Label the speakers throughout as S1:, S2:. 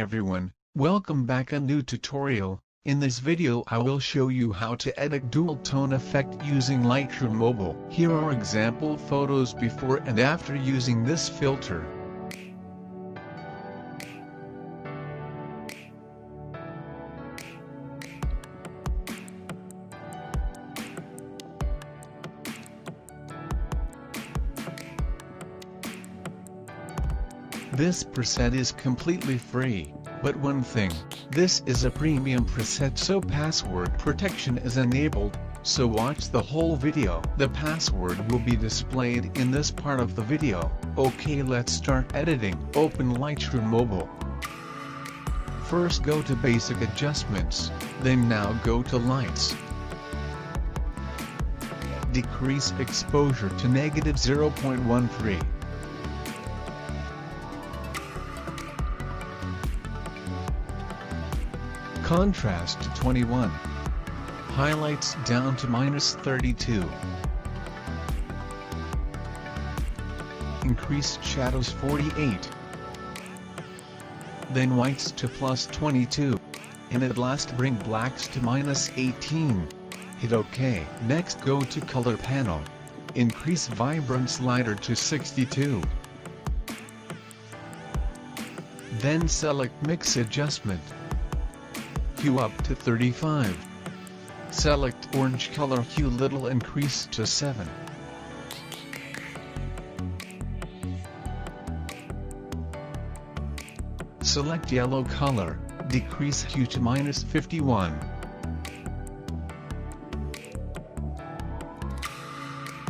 S1: everyone, welcome back a new tutorial. In this video I will show you how to edit dual tone effect using Lightroom Mobile. Here are example photos before and after using this filter. This preset is completely free, but one thing, this is a premium preset so password protection is enabled, so watch the whole video. The password will be displayed in this part of the video. Okay, let's start editing. Open Lightroom Mobile. First go to Basic Adjustments, then now go to Lights. Decrease exposure to -0.13. Contrast to 21. Highlights down to -32. Increase shadows 48. Then whites to +22. And at last bring blacks to -18. Hit OK. Next go to Color Panel. Increase Vibrance Slider to 62. Then select Mix Adjustment. Hue up to 35. Select orange color hue little increase to 7. Select yellow color, decrease hue to -51.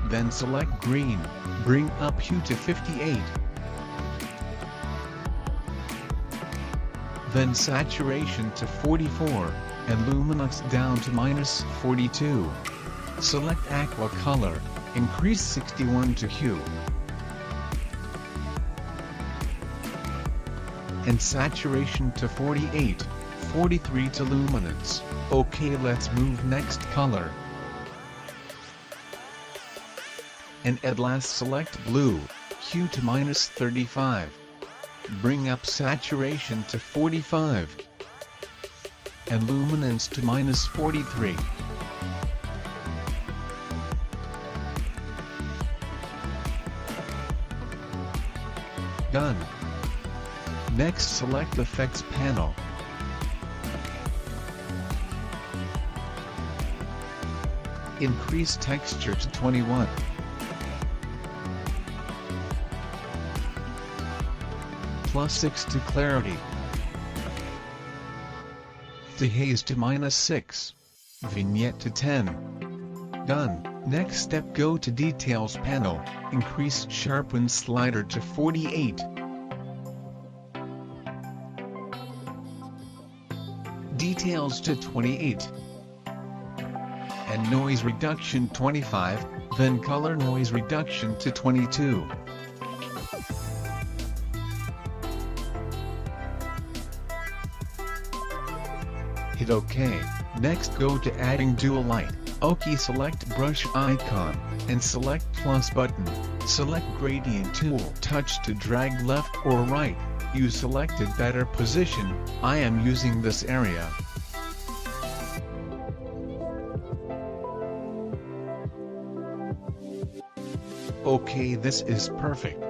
S1: Then select green, bring up hue to 58. Then saturation to 44, and luminance down to -42. Select aqua color, increase 61 to hue. And saturation to 48, 43 to luminance. Okay, let's move next color. And at last select blue, hue to -35. Bring up saturation to 45 and luminance to -43. Done. Next select Effects panel. Increase texture to 21. +6 to clarity. Dehaze to -6. Vignette to 10. Done. Next step go to Details panel, increase Sharpen slider to 48. Details to 28. And Noise Reduction 25, then Color Noise Reduction to 22. Hit OK. Next go to Adding Dual Light. OK, select Brush icon, and select plus button. Select Gradient tool. Touch to drag left or right. You selected better position. I am using this area. OK, this is perfect.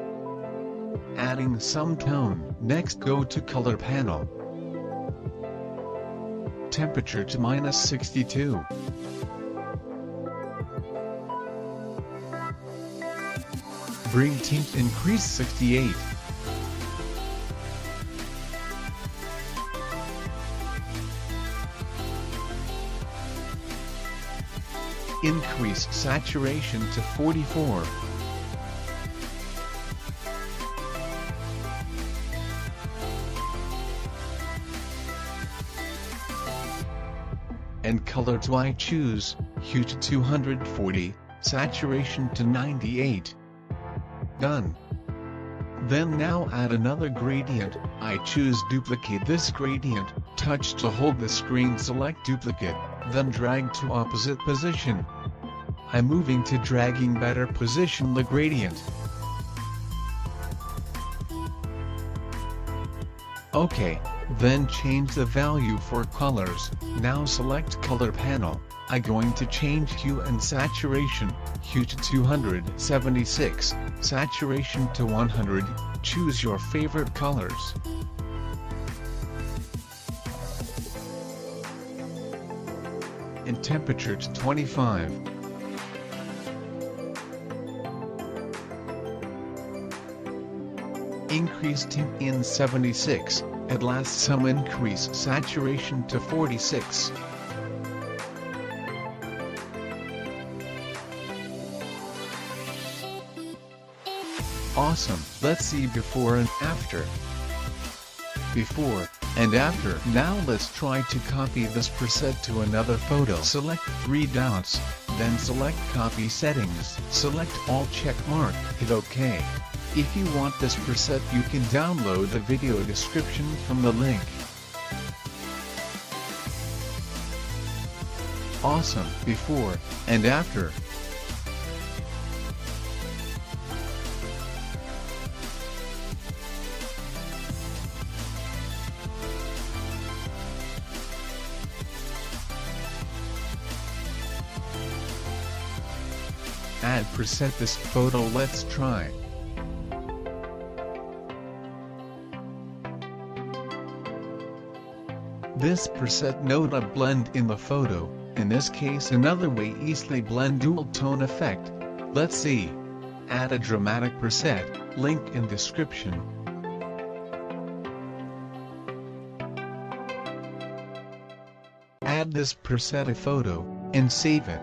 S1: Adding some tone. Next go to Color panel. Temperature to -62. Bring tint increase 68. Increase saturation to 44. And color to I choose, hue to 240, saturation to 98. Done. Then now add another gradient. I choose duplicate this gradient, touch to hold the screen, select duplicate, then drag to opposite position. I'm moving to dragging better position the gradient.
S2: OK,
S1: Then change the value for colors. Now select color panel. I'm going to change hue and saturation. Hue to 276, saturation to 100. Choose your favorite colors. And temperature to 25. Increase tint in 76, at last some increase saturation to 46. Awesome, let's see before and after. Before and after. Now let's try to copy this preset to another photo. Select 3 dots, then select copy settings. Select all check mark, hit OK. If you want this preset you can download the video description from the link. Awesome, before and after. Add preset this photo. Let's try. This preset note a blend in the photo, in this case another way easily blend dual tone effect. Let's see. Add a dramatic preset, link in description. Add this preset a photo, and save it.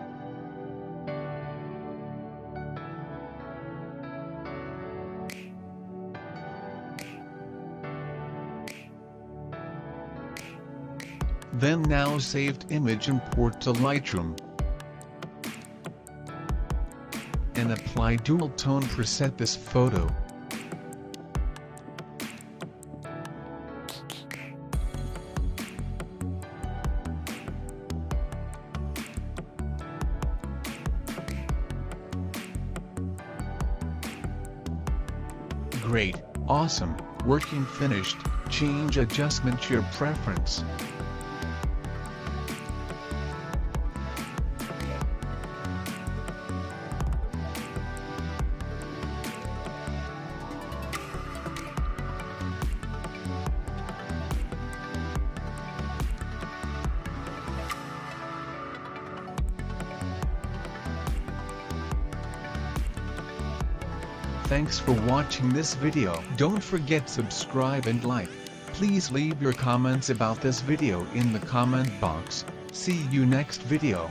S1: Then now saved image import to Lightroom. And apply dual tone preset this photo. Great, awesome, working finished. Change adjustment to your preference. Thanks for watching this video. Don't forget subscribe and like. Please leave your comments about this video in the comment box. See you next video.